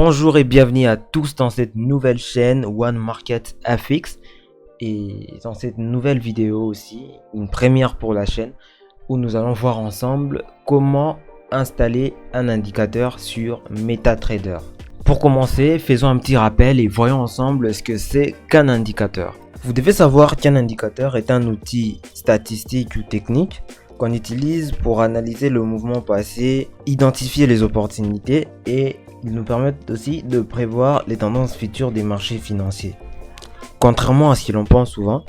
Bonjour et bienvenue à tous dans cette nouvelle chaîne One Market FX et dans cette nouvelle vidéo aussi, une première pour la chaîne où nous allons voir ensemble comment installer un indicateur sur MetaTrader. Pour commencer, faisons un petit rappel et voyons ensemble ce que c'est qu'un indicateur. Vous devez savoir qu'un indicateur est un outil statistique ou technique qu'on utilise pour analyser le mouvement passé, identifier les opportunités et ils nous permettent aussi de prévoir les tendances futures des marchés financiers. Contrairement à ce que l'on pense souvent,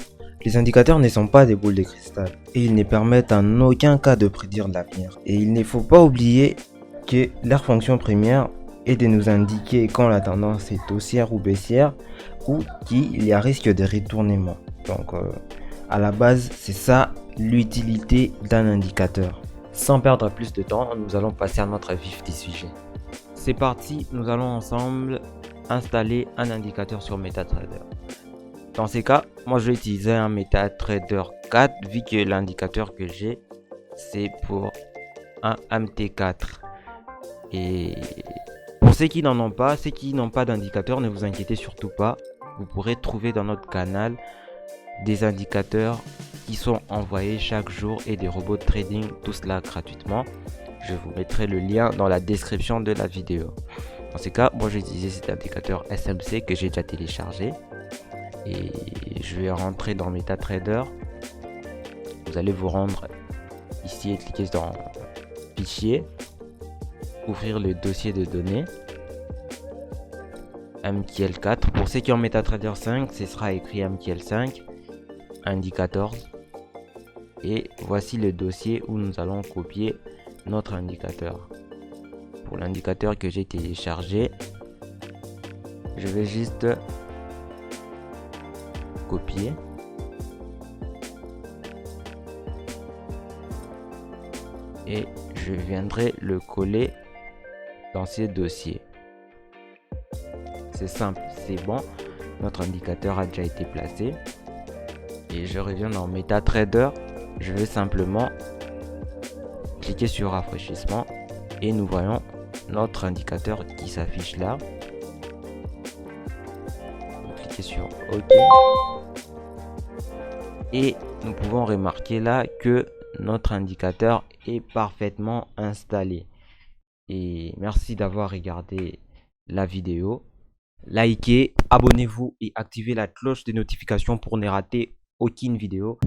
les indicateurs ne sont pas des boules de cristal et ils ne permettent en aucun cas de prédire l'avenir. Et il ne faut pas oublier que leur fonction première est de nous indiquer quand la tendance est haussière ou baissière ou qu'il y a risque de retournement. Donc à la base, c'est ça l'utilité d'un indicateur. Sans perdre plus de temps, nous allons passer à notre vif du sujet. C'est parti, nous allons ensemble installer un indicateur sur MetaTrader. Dans ces cas, moi je vais utiliser un MetaTrader 4 vu que l'indicateur que j'ai c'est pour un MT4. Et pour ceux qui n'en ont pas, ceux qui n'ont pas d'indicateur, ne vous inquiétez surtout pas. Vous pourrez trouver dans notre canal des indicateurs qui sont envoyés chaque jour et des robots de trading, tout cela gratuitement. Je vous mettrai le lien dans la description de la vidéo. Dans ce cas, moi j'ai utilisé cet indicateur SMC que j'ai déjà téléchargé. Et je vais rentrer dans MetaTrader. Vous allez vous rendre ici et cliquer dans Fichier. Ouvrir le dossier de données. MQL4. Pour ceux qui ont MetaTrader 5, ce sera écrit MQL5. Indicator. Et voici le dossier où nous allons copier notre indicateur. Pour l'indicateur que j'ai téléchargé, je vais juste copier et je viendrai le coller dans ces dossiers. C'est simple, c'est bon, notre indicateur a déjà été placé et je reviens dans MetaTrader. Je vais simplement cliquer sur rafraîchissement et nous voyons notre indicateur qui s'affiche là. Cliquez sur OK et nous pouvons remarquer là que notre indicateur est parfaitement installé. Et merci d'avoir regardé la vidéo. Likez, abonnez-vous et activez la cloche de notification pour ne rater aucune vidéo.